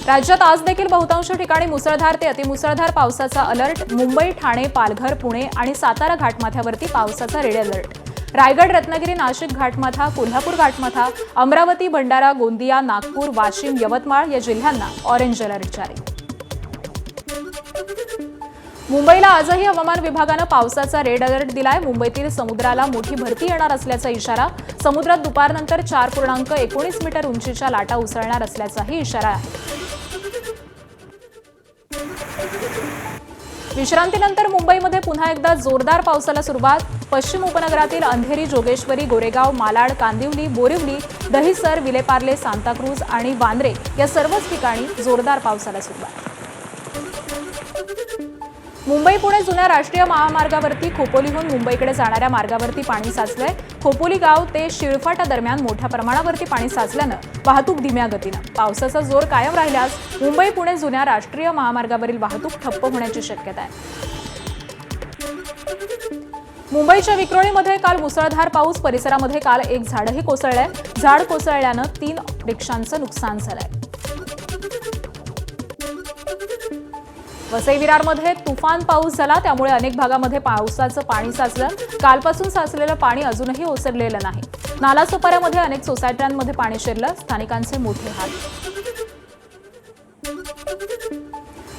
राज्यात आज देखील बहुतांश ठिकाणी मुसळधार ते अतिमुसळधार पावसाचा अलर्ट. मुंबई, ठाणे, पालघर, पुणे आणि सातारा घाटमाथ्यावरती पावसाचा रेड अलर्ट. रायगड, रत्नागिरी, नाशिक घाटमाथा, कोल्हापूर घाटमाथा, अमरावती, भंडारा, गोंदिया, नागपूर, वाशिम, यवतमाळ या जिल्ह्यांना ऑरेंज अलर्ट जारी. मुंबईला आजही हवामान विभागानं पावसाचा रेड अलर्ट दिलाय. मुंबईतील समुद्राला मोठी भरती येणार असल्याचा इशारा. समुद्रात दुपारनंतर 4.19 मीटर उंचीच्या लाटा उसळणार असल्याचाही इशारा आहे. विश्रांतीनंतर मुंबईमध्ये पुन्हा एकदा जोरदार पावसाला सुरुवात. पश्चिम उपनगरातील अंधेरी, जोगेश्वरी, गोरेगाव, मालाड, कांदिवली, बोरिवली, दहिसर, विलेपार्ले, सांताक्रूज आणि वांद्रे या सर्वच ठिकाणी जोरदार पावसाला सुरुवात. मुंबई पुणे जुन्या राष्ट्रीय महामार्गावरती खोपोलीहून मुंबईकडे जाणाऱ्या मार्गावरती पाणी साचलंय. खोपोली गाव ते शिळफाटा दरम्यान मोठ्या प्रमाणावरती पाणी साचल्यानं वाहतूक धीम्या गतीनं. पावसाचा जोर कायम राहिल्यास मुंबई पुणे जुन्या राष्ट्रीय महामार्गावरील वाहतूक ठप्प होण्याची शक्यता आहे. मुंबईच्या विक्रोळीमध्ये काल मुसळधार पाऊस. परिसरामध्ये काल एक झाडही कोसळलंय. झाड कोसळल्यानं 3 रिक्षांचं नुकसान झालंय. वसई विरारमध्ये तुफान पाऊस झाला, त्यामुळे अनेक भागामध्ये पावसाचं पाणी साचलं. कालपासून साचलेलं पाणी अजूनही ओसरलेलं नाही. नालासोपाऱ्यामध्ये अनेक सोसायट्यांमध्ये पाणी शिरलं. स्थानिकांचे मोठे हाल.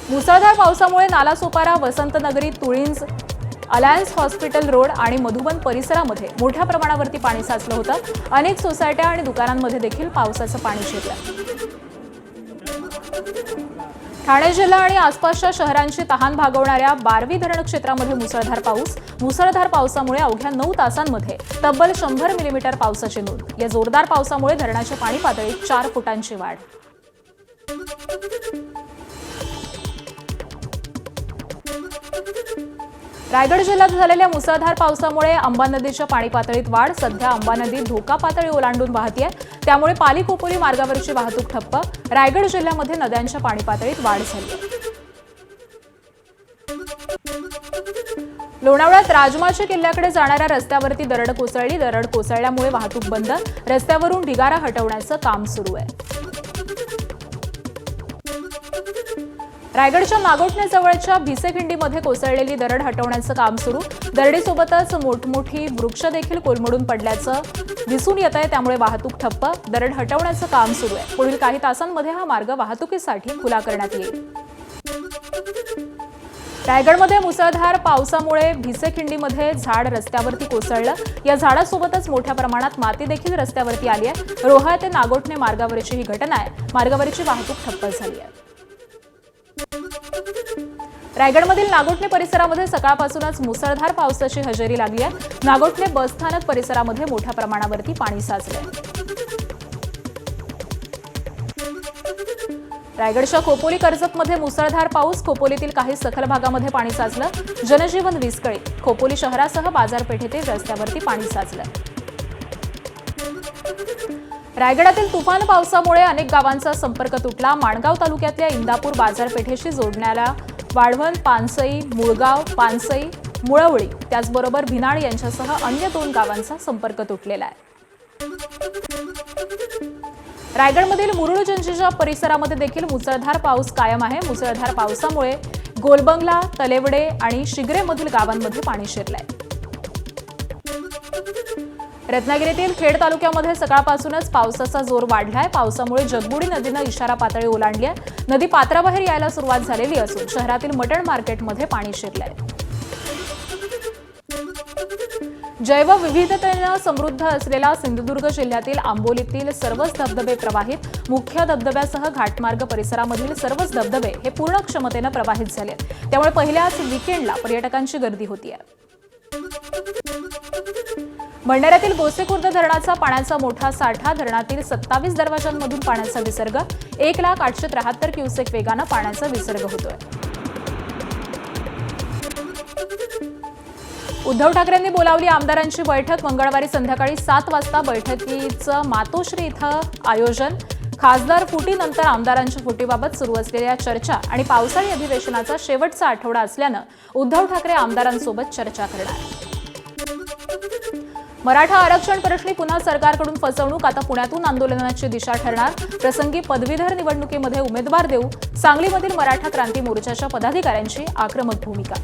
मुसळधार पावसामुळे Nalasopara, वसंतनगरी, Tulinj, alliance hospital road आणि मधुबन परिसरामध्ये मोठ्या प्रमाणावरती पाणी साचलं होतं. अनेक सोसायट्या आणि दुकानांमध्ये देखील पावसाचं पाणी शिरलं. ठाणे जिल्हा आणि आसपासच्या शहरांची तहान भागवणाऱ्या बारवी धरण क्षेत्रामध्ये मुसळधार पाऊस. मुसळधार पावसामुळे अवघ्या 9 तासांमध्ये तब्बल 100 मिलीमीटर पावसाची नोंद. या जोरदार पावसामुळे धरणाच्या पाणी पातळीत 4 फुटांची वाढ. रायगड जिल्ह्यात झालेल्या मुसळधार पावसामुळे अंबा नदीच्या पाणी पातळीत वाढ. सध्या अंबा नदी धोका पातळी ओलांडून वाहतीये, त्यामुळे पाली खोपोली मार्गावरची वाहतूक ठप्प. रायगड जिल्ह्यामध्ये नद्यांच्या पाणी पातळीत वाढ झाली आहे. लोणावळ्यात राजमाची किल्ल्याकडे जाणाऱ्या रस्त्यावरती दरड कोसळली. दरड कोसळल्यामुळे वाहतूक बंद. रस्त्यावरून ढिगारा हटवण्याचं काम सुरू आहे. रायगडच्या नागोठणेजवळच्या भिसेखिंडीमध्ये कोसळलेली दरड हटवण्याचं काम सुरू. दरडीसोबतच मोठमोठी वृक्ष देखील कोलमडून पडल्याचं दिसून येत आहे, त्यामुळे वाहतूक ठप्प. दरड हटवण्याचं काम सुरू आहे. पुढील काही तासांमध्ये हा मार्ग वाहतुकीसाठी खुला करण्यात येईल. रायगडमध्ये मुसळधार पावसामुळे भिसेखिंडीमध्ये झाड रस्त्यावरती कोसळलं. या झाडासोबतच मोठ्या प्रमाणात माती देखील रस्त्यावरती आली आहे. रोहा ते नागोठणे मार्गावरची ही घटना आहे. मार्गावरची वाहतूक ठप्प झाली आहे. रायगडमधील नागोठणे परिसरामध्ये सकाळपासूनच मुसळधार पावसाची हजेरी लागली आहे. नागोठणे बसस्थानक परिसरामध्ये मोठ्या प्रमाणावरती पाणी साचलंय. रायगडच्या खोपोली, कर्जतमध्ये मुसळधार पाऊस. खोपोलीतील काही सखल भागामध्ये पाणी साचलं. जनजीवन विस्कळीत. खोपोली शहरासह बाजारपेठेतील रस्त्यावरती पाणी साचलंय. रायगडातील तुफान पावसामुळे अनेक गावांचा संपर्क तुटला. माणगाव तालुक्यातल्या इंदापूर बाजारपेठेशी जोडण्याला वाढवण, पानसई, मुळगाव, पानसई, मुळवळी, त्याचबरोबर भिनाळ यांच्यासह अन्य 2 गावांचा संपर्क तुटलेला आहे. रायगडमधील मुरुड जंजिरा परिसरामध्ये देखील मुसळधार पाऊस कायम आहे. मुसळधार पावसामुळे गोलबंगला, तलेवडे आणि शिगरेमधील गावांमध्ये पाणी शिरलंय. रत्नागिरीतील खेड तालुक्यामध्ये सकाळपासूनच पावसाचा जोर वाढलाय. पावसामुळे जगबुडी नदीनं इशारा पातळी ओलांडली आहे. नदी पात्राबाहेर यायला सुरुवात झालेली असून शहरातील मटण मार्केटमध्ये पाणी शिरलंय. जैवविविधतेनं समृद्ध असलेला सिंधुदुर्ग जिल्ह्यातील आंबोलीतील सर्वच धबधबे प्रवाहित. मुख्य धबधब्यासह घाटमार्ग परिसरामधील सर्वच धबधबे हे पूर्ण क्षमतेनं प्रवाहित झाले. त्यामुळे पहिल्याच वीकेंडला पर्यटकांची गर्दी होतीये. भंडाऱ्यातील गोसेखुर्द धरणाचा पाण्याचा मोठा साठा. धरणातील 27 दरवाजांमधून पाण्याचा विसर्ग. 1,0873 क्युसेक वेगानं पाण्याचा विसर्ग होतोय. उद्धव ठाकरेंनी बोलावली आमदारांची बैठक. मंगळवारी संध्याकाळी 7 वाजता बैठकीचं मातोश्री इथं आयोजन. खासदार फुटीनंतर आमदारांच्या फुटीबाबत सुरू असलेल्या चर्चा आणि पावसाळी अधिवेशनाचा शेवटचा आठवडा असल्यानं उद्धव ठाकरे आमदारांसोबत चर्चा करणार. मराठा आरक्षण प्रश्नी पुन्हा सरकारकडून फसवणूक, आता पुण्यातून आंदोलनाची दिशा ठरणार. प्रसंगी पदवीधर निवडणुकीमध्ये उमेदवार देऊ, सांगलीमधील मराठा क्रांती मोर्चाच्या पदाधिकाऱ्यांची आक्रमक भूमिका.